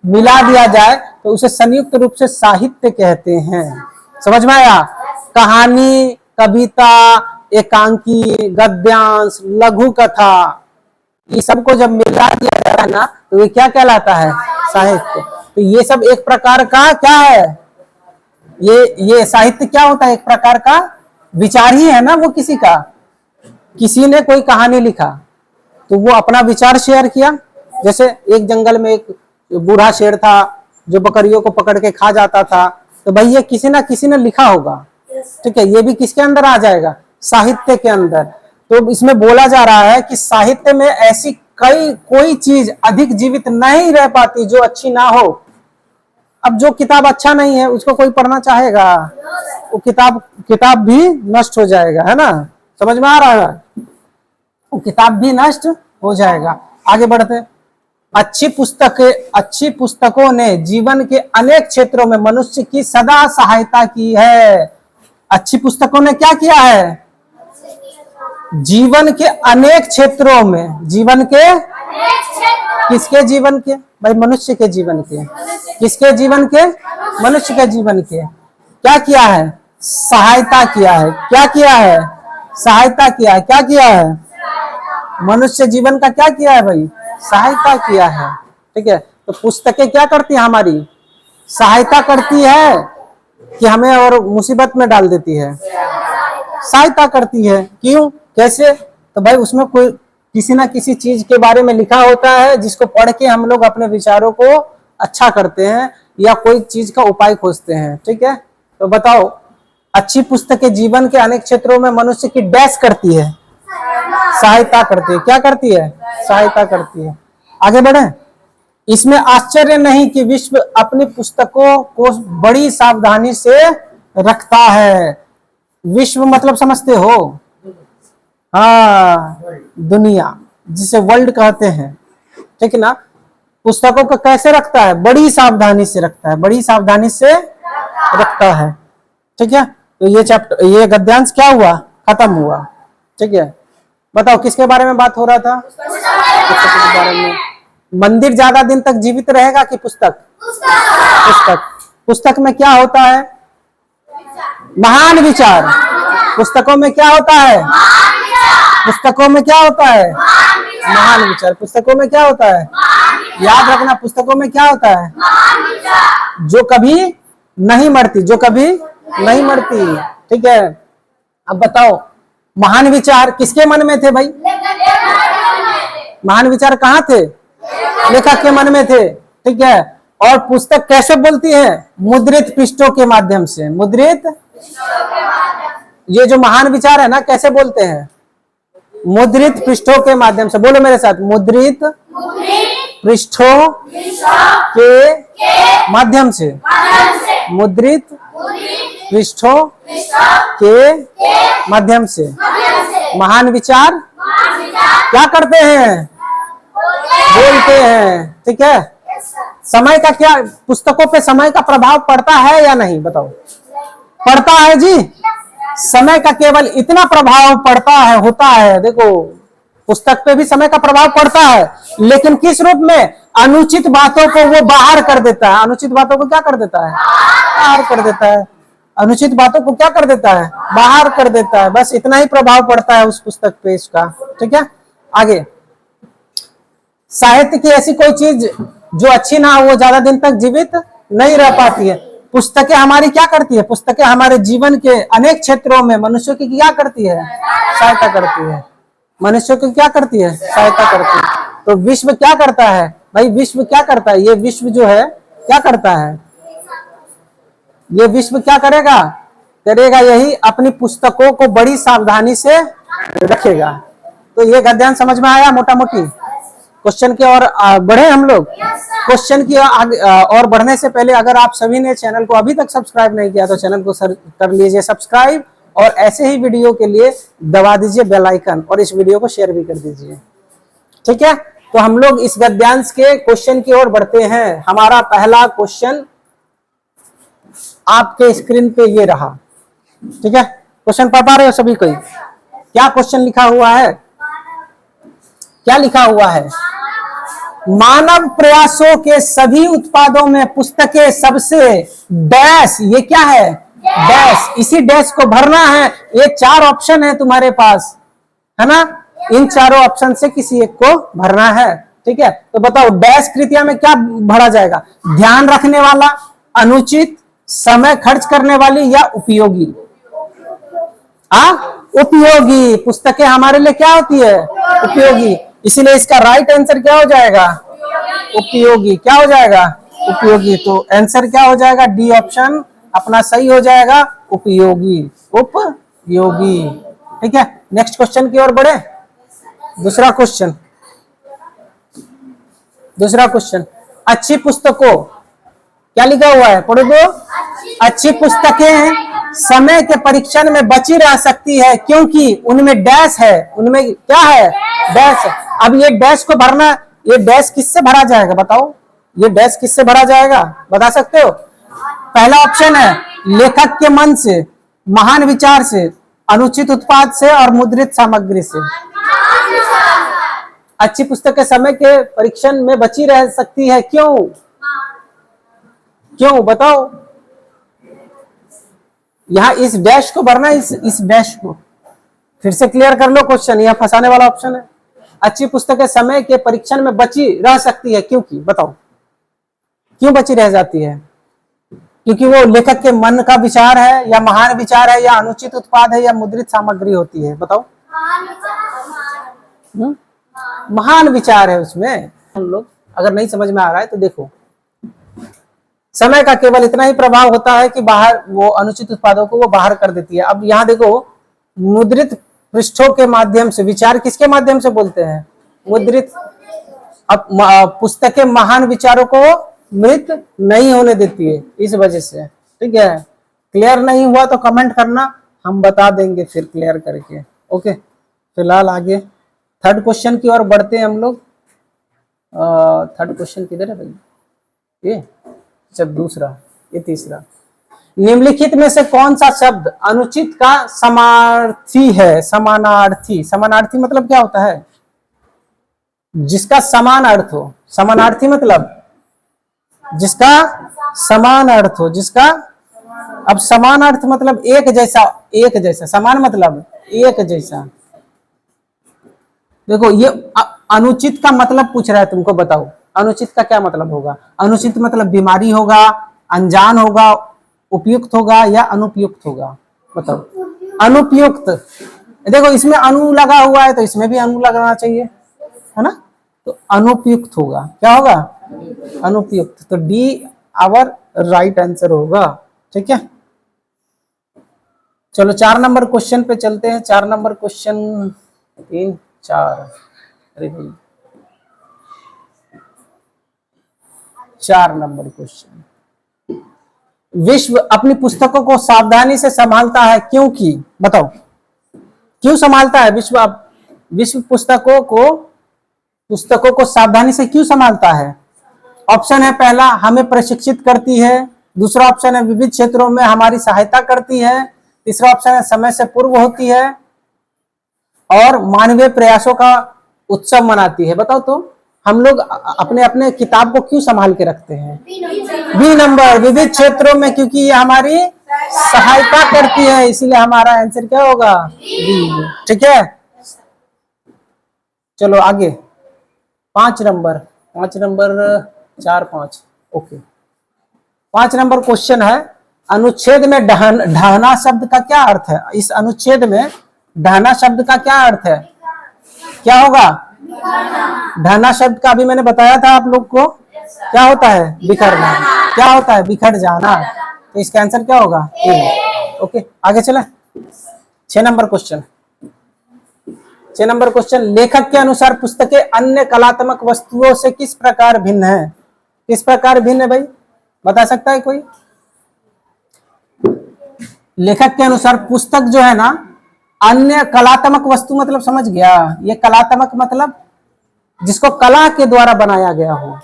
मिला दिया जाए तो उसे संयुक्त रूप से साहित्य कहते हैं। समझ में आया? कहानी, कविता, एकांकी, गद्यांश, लघु कथा, ये सबको जब मिला दिया जाता है ना, तो ये क्या कहलाता है? साहित्य। तो ये सब एक प्रकार का क्या है? ये साहित्य क्या होता है? एक प्रकार का विचार ही है ना वो किसी का। किसी ने कोई कहानी लिखा तो वो अपना विचार शेयर किया। जैसे एक जंगल में एक बूढ़ा शेर था जो बकरियों को पकड़ के खा जाता था, तो भाई ये किसी ना किसी ने लिखा होगा। ठीक है, ये भी किसके अंदर आ जाएगा? साहित्य के अंदर। तो इसमें बोला जा रहा है कि साहित्य में ऐसी कोई चीज अधिक जीवित नहीं रह पाती जो अच्छी ना हो। अब जो किताब अच्छा नहीं है उसको कोई पढ़ना चाहेगा? वो किताब भी नष्ट हो जाएगा, है ना। समझ में आ रहा है? वो किताब भी नष्ट हो जाएगा। आगे बढ़ते। अच्छी पुस्तकों ने जीवन के अनेक क्षेत्रों में मनुष्य की सदा सहायता की है। अच्छी पुस्तकों ने क्या किया है? जीवन के अनेक क्षेत्रों में, जीवन के किसके जीवन के? भाई मनुष्य के जीवन के। किसके जीवन के? मनुष्य के जीवन के। क्या किया है? सहायता किया है। क्या किया है? सहायता किया है। क्या किया है? मनुष्य जीवन का क्या किया है भाई? सहायता किया है। ठीक है, तो पुस्तकें क्या करती है? हमारी सहायता करती है कि हमें और मुसीबत में डाल देती है? सहायता करती है। क्यों? कैसे? तो भाई उसमें कोई किसी ना किसी चीज के बारे में लिखा होता है जिसको पढ़ के हम लोग अपने विचारों को अच्छा करते हैं या कोई चीज का उपाय खोजते हैं। ठीक है, तो बताओ, अच्छी पुस्तकें जीवन के अनेक क्षेत्रों में मनुष्य की डैश करती है? सहायता करती है। क्या करती है? सहायता करती है। आगे बढ़े। इसमें आश्चर्य नहीं कि विश्व अपनी पुस्तकों को बड़ी सावधानी से रखता है। विश्व मतलब समझते हो? हाँ, दुनिया, जिसे वर्ल्ड कहते हैं। ठीक है ना? पुस्तकों को कैसे रखता है? बड़ी सावधानी से रखता है। बड़ी सावधानी से रखता है। ठीक है, तो ये चैप्टर, ये गद्यांश क्या हुआ? खत्म हुआ। ठीक है, बताओ किसके बारे में बात हो रहा था? पुस्तक के बारे में। मंदिर ज्यादा दिन तक जीवित रहेगा कि पुस्तक? पुस्तक। पुस्तक में क्या होता है? महान विचार। पुस्तकों में क्या होता है? पुस्तकों में क्या होता है? महान विचार। पुस्तकों में क्या होता है? याद रखना, पुस्तकों में क्या होता है? जो कभी नहीं मरती, जो कभी नहीं मरती। ठीक है, अब बताओ, महान विचार किसके मन में थे भाई? महान विचार कहाँ थे? लेखक के मन में थे। ठीक है, और पुस्तक कैसे बोलती है? मुद्रित पृष्ठों के माध्यम से। मुद्रित, ये जो महान विचार है ना, कैसे बोलते हैं? मुद्रित पृष्ठों के माध्यम से। बोलो मेरे साथ, मुद्रित पृष्ठों के माध्यम से। मुद्रित पृष्ठों के माध्यम से महान विचार क्या करते हैं? बोलते हैं। ठीक है, समय का क्या, पुस्तकों पे समय का प्रभाव पड़ता है या नहीं? बताओ। पड़ता है जी। समय का केवल इतना प्रभाव पड़ता है, होता है। देखो, पुस्तक पे भी समय का प्रभाव पड़ता है, लेकिन किस रूप में? अनुचित बातों को वो बाहर कर देता है। अनुचित बातों को क्या कर देता है? बाहर कर देता है। अनुचित बातों को क्या कर देता है? बाहर कर देता है। बस इतना ही प्रभाव पड़ता है उस पुस्तक पे इसका। ठीक है, आगे। साहित्य की ऐसी कोई चीज जो अच्छी ना हो वो ज्यादा दिन तक जीवित नहीं रह पाती है। पुस्तकें हमारी क्या करती है? पुस्तकें हमारे जीवन के अनेक क्षेत्रों में मनुष्यों की क्या करती है? सहायता करती है। मनुष्यों की क्या करती है? सहायता करती है। तो विश्व क्या करता है भाई? विश्व क्या करता है? ये विश्व जो है क्या करता है? ये विश्व क्या करेगा? करेगा यही, अपनी पुस्तकों को बड़ी सावधानी से रखेगा। तो ये गद्यांश समझ में आया मोटा मोटी? क्वेश्चन की ओर बढ़े हम लोग। क्वेश्चन की और बढ़ने से पहले अगर आप सभी ने चैनल को अभी तक सब्सक्राइब नहीं किया तो चैनल को कर लीजिए सब्सक्राइब, और ऐसे ही वीडियो के लिए दबा दीजिए बेल आइकन, और इस वीडियो को शेयर भी कर दीजिए। ठीक है, तो हम लोग इस गद्यांश के क्वेश्चन की ओर बढ़ते हैं। हमारा पहला क्वेश्चन आपके स्क्रीन पे ये रहा। ठीक है, क्वेश्चन पढ़ पा रहे हो सभी कोई? क्या क्वेश्चन लिखा हुआ है? क्या लिखा हुआ है? मानव प्रयासों के सभी उत्पादों में पुस्तकें सबसे डैश, ये क्या है? डैश। इसी डैश को भरना है। ये 4 ऑप्शन है तुम्हारे पास, है ना? इन चारों ऑप्शन से किसी एक को भरना है। ठीक है, तो बताओ डैश कृतिया में क्या भरा जाएगा? ध्यान रखने वाला, अनुचित, समय खर्च करने वाली, या उपयोगी? उपयोगी। पुस्तकें हमारे लिए क्या होती है? उपयोगी। इसीलिए इसका राइट आंसर क्या हो जाएगा? उपयोगी। क्या हो जाएगा? उपयोगी। तो आंसर क्या हो जाएगा? डी ऑप्शन अपना सही हो जाएगा, उपयोगी। उपयोगी। ठीक है, नेक्स्ट क्वेश्चन की ओर बढ़े। दूसरा क्वेश्चन, अच्छी पुस्तकों, क्या लिखा हुआ है? पढ़ो दो। अच्छी पुस्तकें समय के परीक्षण में बची रह सकती है क्योंकि उनमें डैश है। उनमें क्या है? डैश है। अब ये डैश को भरना, ये डैश किससे भरा जाएगा बताओ, ये डैश किससे भरा जाएगा, बता सकते हो? पहला ऑप्शन है लेखक के मन से, महान विचार से, अनुचित उत्पाद से और मुद्रित सामग्री से। अच्छी पुस्तकें समय के परीक्षण में बची रह सकती है, क्यों? क्यों बताओ? यहां इस डैश को भरना, इस डैश को फिर से क्लियर कर लो क्वेश्चन, यह फंसाने वाला ऑप्शन है। अच्छी पुस्तकें समय के परीक्षण में बची रह सकती है, क्योंकि बताओ क्यों बची रह जाती है? क्योंकि वो लेखक के मन का विचार है, या महान विचार है, या अनुचित उत्पाद है, या मुद्रित सामग्री होती है, बताओ? महान विचार है उसमें। हम लोग अगर नहीं समझ में आ रहा है तो देखो, समय का केवल इतना ही प्रभाव होता है कि बाहर वो अनुचित उत्पादों को वो बाहर कर देती है। अब यहाँ देखो, मुद्रित पृष्ठों के माध्यम से, विचार किसके माध्यम से बोलते हैं? मुद्रित। अब पुस्तकें महान विचारों को मृत नहीं होने देती है, इस वजह से। ठीक है, क्लियर नहीं हुआ तो कमेंट करना, हम बता देंगे फिर क्लियर करके। ओके, फिलहाल आगे थर्ड क्वेश्चन की ओर बढ़ते हैं हम लोग। थर्ड क्वेश्चन किधर है भाई? ये जब दूसरा, ये तीसरा। निम्नलिखित में से कौन सा शब्द अनुचित का समानार्थी है? समानार्थी, समानार्थी मतलब क्या होता है? जिसका समान अर्थ हो। समानार्थी मतलब जिसका समान अर्थ हो, जिसका, अब समान अर्थ मतलब एक जैसा, एक जैसा, समान मतलब एक जैसा। देखो ये अनुचित का मतलब पूछ रहा है तुमको, बताओ अनुचित का क्या मतलब होगा? अनुचित मतलब बीमारी होगा, अनजान होगा, उपयुक्त होगा, या अनुपयुक्त होगा? बताओ। अनुपयुक्त। देखो इसमें अनु लगा हुआ है तो इसमें भी अनु लगाना चाहिए, है ना? तो अनुपयुक्त होगा। क्या होगा? अनुपयुक्त। तो डी आवर राइट आंसर होगा। ठीक है, चलो 4 नंबर क्वेश्चन पे चलते हैं। 4 नंबर क्वेश्चन, 3 4, अरे भाई 4 नंबर क्वेश्चन। विश्व अपनी पुस्तकों को सावधानी से संभालता है, क्योंकि, बताओ क्यों संभालता है विश्व? विश्व पुस्तकों को सावधानी से क्यों संभालता है? ऑप्शन है पहला, हमें प्रशिक्षित करती है। दूसरा ऑप्शन है विविध क्षेत्रों में हमारी सहायता करती है। तीसरा ऑप्शन है समय से पूर्व होती है। और मानवीय प्रयासों का उत्सव मनाती है। बताओ तो हम लोग अपने अपने किताब को क्यों संभाल के रखते हैं? बी नंबर, विविध क्षेत्रों में, क्योंकि ये हमारी सहायता करती है, इसीलिए हमारा आंसर क्या होगा? बी। ठीक है, चलो आगे 5 नंबर 4 5। ओके, 5 नंबर क्वेश्चन है, अनुच्छेद में ढहना शब्द का क्या अर्थ है? इस अनुच्छेद में ढहना शब्द का क्या अर्थ है? क्या होगा? ढहना शब्द का अभी मैंने बताया था आप लोग को, क्या होता है? बिखरना। क्या होता है? बिखर जाना। तो इसका आंसर क्या होगा? ओके, आगे चले। 6 नंबर क्वेश्चन। 6 नंबर क्वेश्चन, लेखक के अनुसार पुस्तकें अन्य कलात्मक वस्तुओं से किस प्रकार भिन्न है? किस प्रकार भिन्न है भाई, बता सकता है कोई? लेखक के अनुसार पुस्तक जो है ना, अन्य कलात्मक वस्तु मतलब समझ गया? ये कलात्मक मतलब जिसको कला के द्वारा बनाया गया हो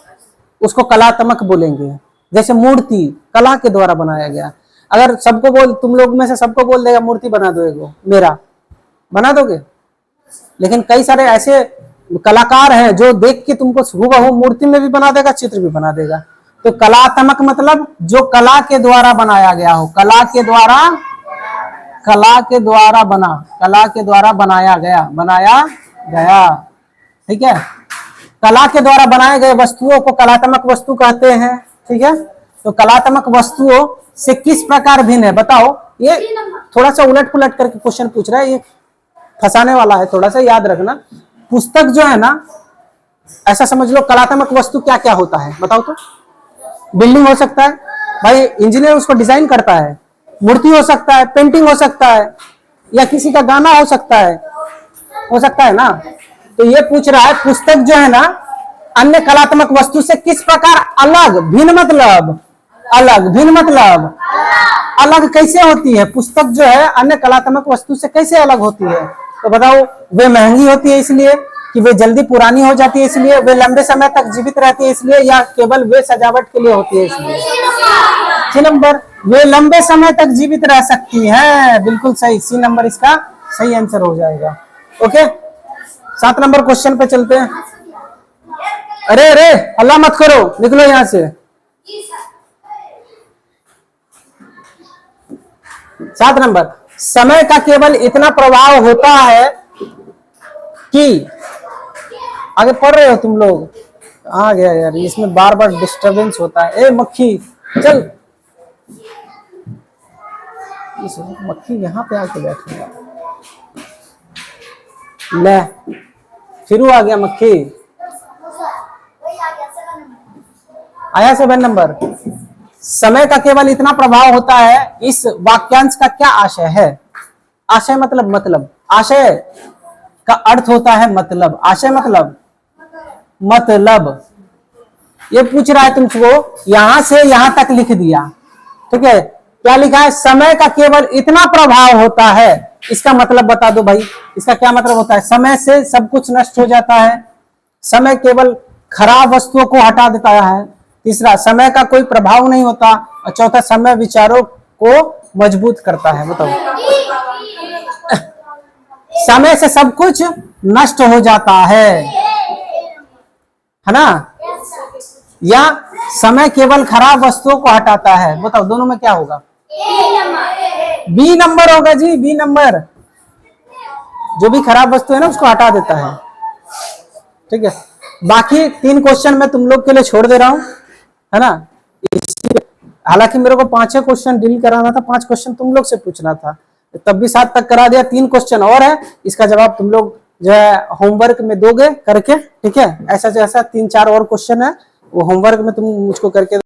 उसको कलात्मक बोलेंगे। जैसे मूर्ति कला के द्वारा बनाया गया। अगर सबको बोल, तुम लोग में से सबको बोल देगा मूर्ति बना दो, एगो मेरा बना दोगे? लेकिन कई सारे ऐसे कलाकार हैं जो देख के तुमको हूबहू मूर्ति में भी बना देगा, चित्र भी बना देगा। तो कलात्मक मतलब जो कला के द्वारा बनाया गया हो, कला के द्वारा बनाया गया। ठीक है, कला के द्वारा बनाए गए वस्तुओं को कलात्मक वस्तु कहते हैं। ठीक है, तो कलात्मक वस्तुओं से किस प्रकार भिन्न है? बताओ। ये थोड़ा सा उलट पुलट करके क्वेश्चन पूछ रहा है, ये फंसाने वाला है, थोड़ा सा याद रखना। पुस्तक जो है ना, ऐसा समझ लो कलात्मक वस्तु क्या क्या होता है, बताओ तो। बिल्डिंग हो सकता है भाई, इंजीनियर उसको डिजाइन करता है। मूर्ति हो सकता है, पेंटिंग हो सकता है, या किसी का गाना हो सकता है ना। तो ये पूछ रहा है पुस्तक जो है ना, अन्य कलात्मक वस्तु से किस प्रकार अलग, भिन्न मतलब अलग कैसे होती है? पुस्तक जो है अन्य कलात्मक वस्तु से कैसे अलग होती है? तो बताओ। वे महंगी होती है इसलिए कि वे जल्दी पुरानी हो जाती है इसलिए, वे लंबे समय तक जीवित रहती है इसलिए, या केवल वे सजावट के लिए होती है इसलिए? सी नंबर, वे लंबे समय तक जीवित रह सकती हैं। बिल्कुल सही, सी नंबर इसका सही आंसर हो जाएगा। ओके, 7 नंबर क्वेश्चन पे चलते हैं। अरे अरे हल्ला मत करो, निकलो यहां से। 7 नंबर, समय का केवल इतना प्रभाव होता है कि, आगे पढ़ रहे हो तुम लोग? आ गया यार, इसमें बार बार डिस्टरबेंस होता है। ए मक्खी चल, इस मक्खी यहाँ पे आके बैठ गया। ले फिर आ गया मक्खी। आया 7 नंबर, समय का केवल इतना प्रभाव होता है, इस वाक्यांश का क्या आशय है? आशय मतलब आशय का अर्थ होता है मतलब, आशय मतलब ये पूछ रहा है तुमको, यहां से यहां तक लिख दिया, ठीक है। क्या लिखा है? समय का केवल इतना प्रभाव होता है, इसका मतलब बता दो भाई, इसका क्या मतलब होता है? समय से सब कुछ नष्ट हो जाता है, समय केवल खराब वस्तुओं को हटा देता है। तीसरा, समय का कोई प्रभाव नहीं होता। और चौथा, समय विचारों को मजबूत करता है। बताओ, समय से सब कुछ नष्ट हो जाता है ना, या समय केवल खराब वस्तुओं को हटाता है? बताओ दोनों में क्या होगा? बी नंबर होगा जी, बी नंबर। जो भी खराब वस्तु है ना उसको हटा देता है, ठीक है। बाकी 3 क्वेश्चन मैं तुम लोग के लिए छोड़ दे रहा हूं, है ना। हालांकि मेरे को 5 क्वेश्चन डील कराना था, 5 क्वेश्चन तुम लोग से पूछना था, तब भी 7 तक करा दिया। 3 क्वेश्चन और है, इसका जवाब तुम लोग जो है होमवर्क में दोगे करके, ठीक है। ऐसा जैसा 3-4 और क्वेश्चन है, वो होमवर्क में तुम मुझको करके